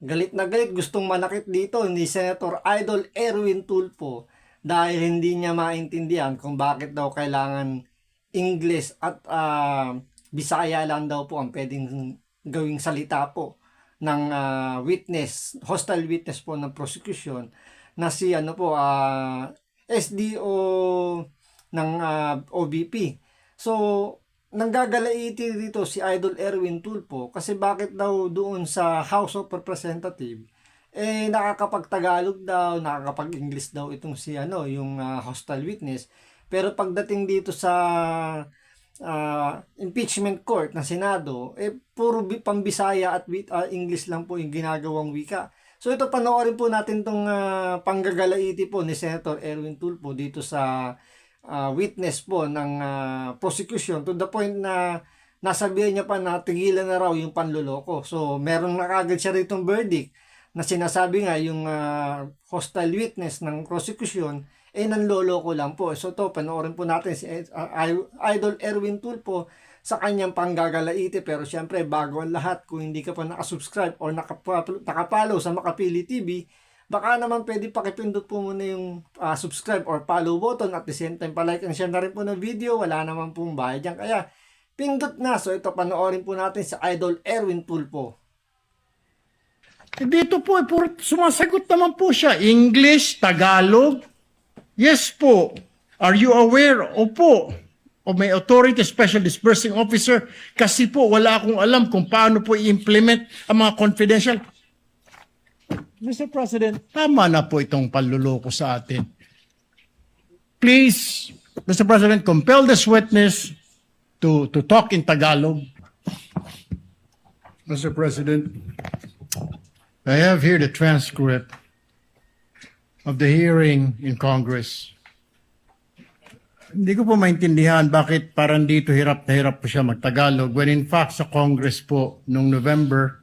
Galit na galit, gustong manakit dito ni Senator Idol Erwin Tulfo dahil hindi niya maintindihan kung bakit daw kailangan English at Bisaya lang daw po ang pwedeng gawing salita po ng witness, hostile witness po ng prosecution na si SDO ng OBP. So, nanggagalaiti dito si Idol Erwin Tulfo kasi bakit daw doon sa House of Representatives nakakapag-Tagalog daw, nakakapag-English daw itong si yung hostile witness. Pero pagdating dito sa impeachment court ng Senado, puro pambisaya at English lang po yung ginagawang wika. So ito, panoorin po natin tong panggagalaiti po ni Senator Erwin Tulfo dito sa witness po ng prosecution to the point na nasabihan niya pa na tigilan na raw yung panloloko. So meron na kagad siya ritong verdict na sinasabi nga yung hostile witness ng prosecution nanloloko lang po. So to, panoorin po natin si Idol Erwin Tulfo sa kanyang panggagalaiti. Pero syempre, bago ang lahat, kung hindi ka pa nakasubscribe or nakapollow sa Makapili TV, baka naman pwede pakipindot po muna yung subscribe or follow button at the same time palike and share na rin po ng video. Wala naman pong bayad yan, kaya pindot na. So ito, panoorin po natin sa Idol Erwin Tulfo. Dito po, sumasagot naman po siya. English, Tagalog. Yes po. Are you aware? Opo. O may authority special disbursing officer. Kasi po, wala akong alam kung paano po i-implement ang mga confidential. Mr. President, tama na po itong panluloko sa atin. Please, Mr. President, compel this witness to talk in Tagalog. Mr. President, I have here the transcript of the hearing in Congress. Hindi ko po maintindihan bakit parang dito hirap na hirap po siya magtagalog when in fact sa Congress po noong November,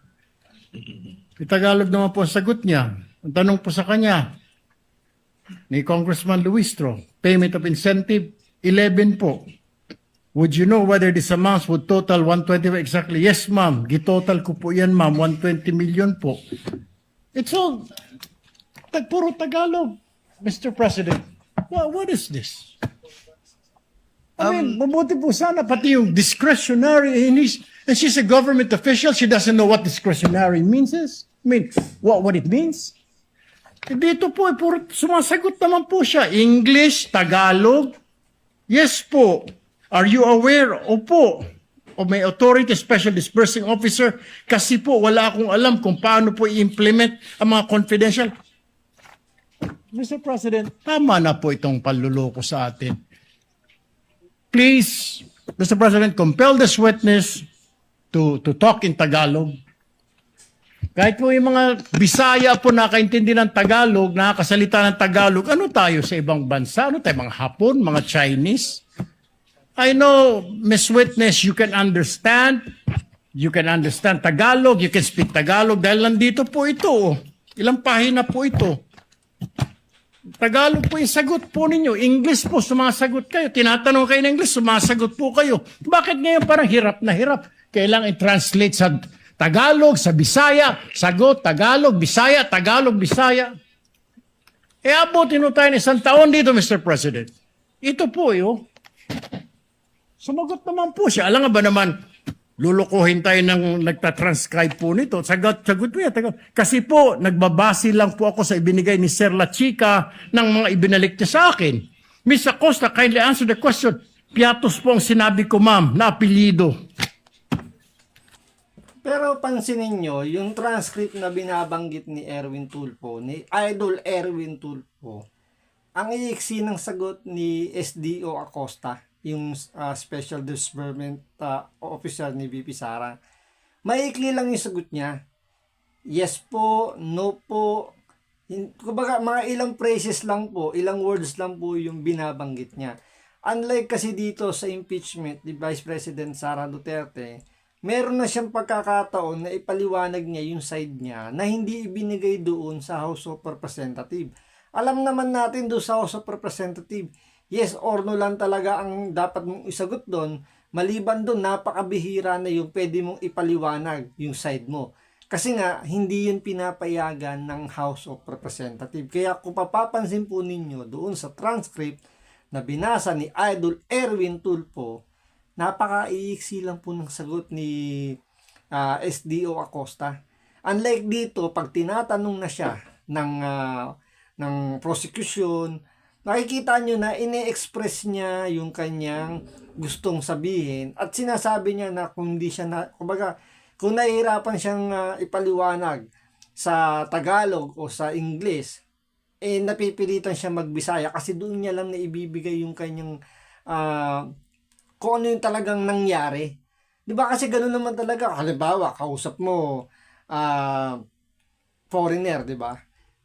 Tagalog naman po ang sagot niya. Ang tanong po sa kanya ni Congressman Luistro, payment of incentive, 11 po. Would you know whether this amounts would total 120 exactly? Yes, ma'am. Gitotal ko po yan, ma'am. 120 million po. It's all puro Tagalog, Mr. President. What is this? I mean, mabuti po sana pati yung discretionary, and she's a government official, she doesn't know what discretionary means is. I mean, what it means? Dito po, puro sumasagot naman po siya. English, Tagalog. Yes po. Are you aware? Opo. O may authority special disbursing officer. Kasi po, wala akong alam kung paano po i-implement ang mga confidential. Mr. President, tama na po itong panluloko sa atin. Please, Mr. President, compel this witness to talk in Tagalog. Kahit po yung mga Bisaya po nakaintindi ng Tagalog, nakakasalita ng Tagalog, ano tayo sa ibang bansa? Ano tayo, mga Hapon, mga Chinese? I know, Miss Witness, you can understand Tagalog, you can speak Tagalog, dahil nandito po ito. Ilang pahina po ito. Tagalog po yung sagot po ninyo. English po, sumasagot kayo. Tinatanong kayo ng English, sumasagot po kayo. Bakit ngayon parang hirap na hirap? Kailangan i-translate sa Tagalog, sa Bisaya, sagot, Tagalog, Bisaya, Tagalog, Bisaya. Abutin tayo ng isang taon dito, Mr. President. Ito po, sumagot naman po siya. Alam nga ba naman, lulukuhin tayo ng nagtatranscribe po nito. Sagot mo yan. Kasi po, nagbabase lang po ako sa ibinigay ni Sir La Chica ng mga ibinalik niya sa akin. Miss Acosta, kindly answer the question. Piatos po ang sinabi ko, ma'am, na apelyido. Pero pansinin nyo, yung transcript na binabanggit ni Erwin Tulfo, ni Idol Erwin Tulfo, ang iiksi ng sagot ni SDO Acosta, yung Special Disbursement Officer ni VP Sara, maikli lang yung sagot niya. Yes po, no po. Kumbaga, mga ilang phrases lang po, ilang words lang po yung binabanggit niya. Unlike kasi dito sa impeachment ni Vice President Sara Duterte, meron na siyang pagkakataon na ipaliwanag niya yung side niya na hindi ibinigay doon sa House of Representatives. Alam naman natin doon sa House of Representatives, yes or no lang talaga ang dapat mong isagot doon. Maliban doon, napakabihira na yung pwede mong ipaliwanag yung side mo. Kasi nga, hindi yun pinapayagan ng House of Representatives. Kaya kung papapansin po ninyo doon sa transcript na binasa ni Idol Erwin Tulfo, napaka-iiksi lang po ng sagot ni SDO Acosta. Unlike dito, pag tinatanong na siya ng prosecution, nakikita nyo na ine-express niya yung kanyang gustong sabihin at sinasabi niya na kung hindi siya kumbaga, kung nahihirapan siyang ipaliwanag sa Tagalog o sa English, napipilitan siya magbisaya kasi doon niya lang naibibigay yung kanyang kung ano yung talagang nangyari. Di ba kasi gano'n naman talaga. Halimbawa, kausap mo foreigner, di ba?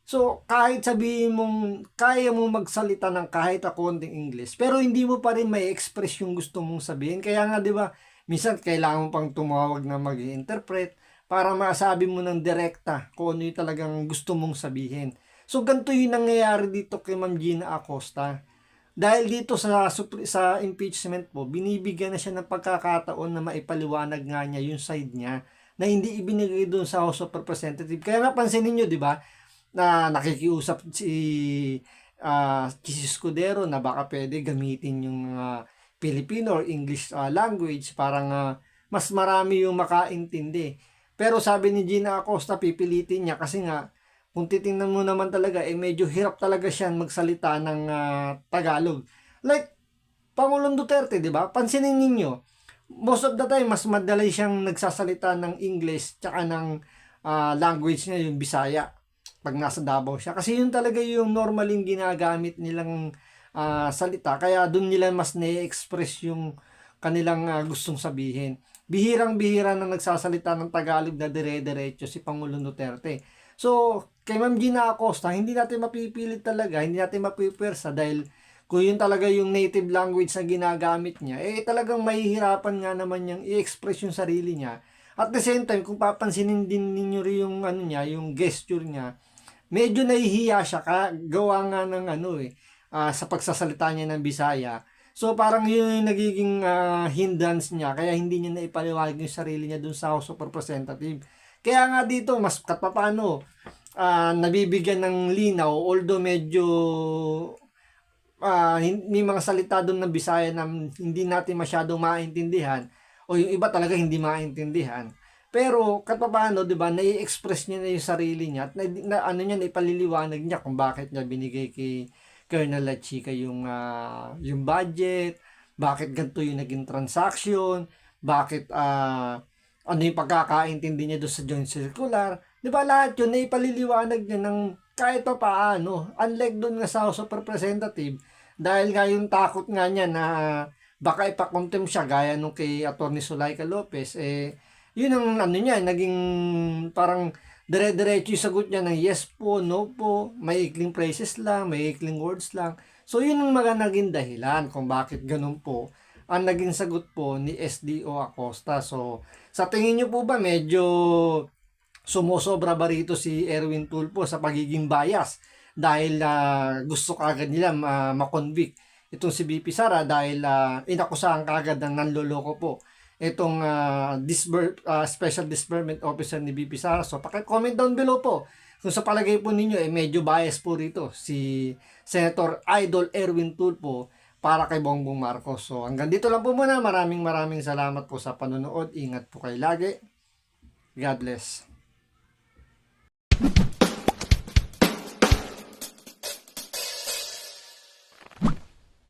So, kahit sabihin mong kaya mo magsalita ng kahit konting English, pero hindi mo pa rin may express yung gusto mong sabihin. Kaya nga, di ba, minsan kailangan mo pang tumawag na mag-interpret para masabi mo ng direkta kung ano yung talagang gusto mong sabihin. So, ganito yung nangyayari dito kay Ma'am Gina Acosta. Dahil dito sa impeachment po, binibigyan na siya ng pagkakataon na maipaliwanag nga niya yung side niya na hindi ibinigay doon sa House of Representatives. Kaya napansin niyo, di ba, na nakikiusap si Escudero na baka pwede gamitin yung Filipino or English language para mas marami yung makaintindi. Pero sabi ni Gina Acosta, pipilitin niya kasi nga kung titingnan mo naman talaga, medyo hirap talaga siya magsalita ng Tagalog. Like, Pangulong Duterte, di ba? Pansinin ninyo, most of the time, mas madali siyang nagsasalita ng English tsaka ng language niya, yung Bisaya, pag nasa Davao siya. Kasi yun talaga yung normaling ginagamit nilang salita. Kaya doon nila mas na-express yung kanilang gustong sabihin. Bihirang-bihira na nagsasalita ng Tagalog na dire-diretso si Pangulong Duterte. So, kay Ma'am Gina Acosta, hindi natin mapipilit talaga, hindi natin mapipwersa dahil kung yun talaga yung native language na ginagamit niya, talagang mahihirapan nga naman niyang i-express yung sarili niya. At the same time, kung papansinin din ninyo rin yung niya, yung gesture niya, medyo nahihiya siya gawa nga ng sa pagsasalita niya ng Bisaya. So parang yun yung nagiging hindrance niya, kaya hindi niya naipaliwanag yung sarili niya dun sa House of Representatives. Kaya nga dito, mas katapano, nabibigyan ng linaw, although medyo may mga salita doon ng Bisaya na hindi natin masyadong maintindihan, o yung iba talaga hindi maintindihan. Pero katapano, 'di ba, nai-express niya na yung sarili niya at niya naipaliliwanag niya kung bakit niya binigay kay Colonel La Chica yung budget, bakit ganito yung naging transaction, bakit ano yung pagkakaintindi niya doon sa joint circular. Di ba lahat yun na ipaliliwanag niya ng kahit pa paano. Unlike doon nga sa House of Representatives, dahil nga yung takot nga niya na baka ipakontempt siya gaya nung kay Atty. Sulaika Lopez, yun ang niya, naging parang dire-diretso yung sagot niya ng yes po, no po, may ikling phrases lang, may ikling words lang. So yun ang naging dahilan kung bakit ganun po ang naging sagot po ni SDO Acosta. So, sa tingin nyo po ba medyo sumusobra ba rito si Erwin Tulfo sa pagiging bias dahil gusto kagad nila makonvict itong si BP Sara dahil inakusahan kagad ng nanloloko po itong Special Disbursement Officer ni BP Sara. So, paki-comment down below po kung sa palagay po ninyo medyo bias po rito si Senator Idol Erwin Tulfo para kay Bongbong Marcos. So hanggang dito lang po muna. Maraming salamat po sa panonood. Ingat po kayo lagi. God bless.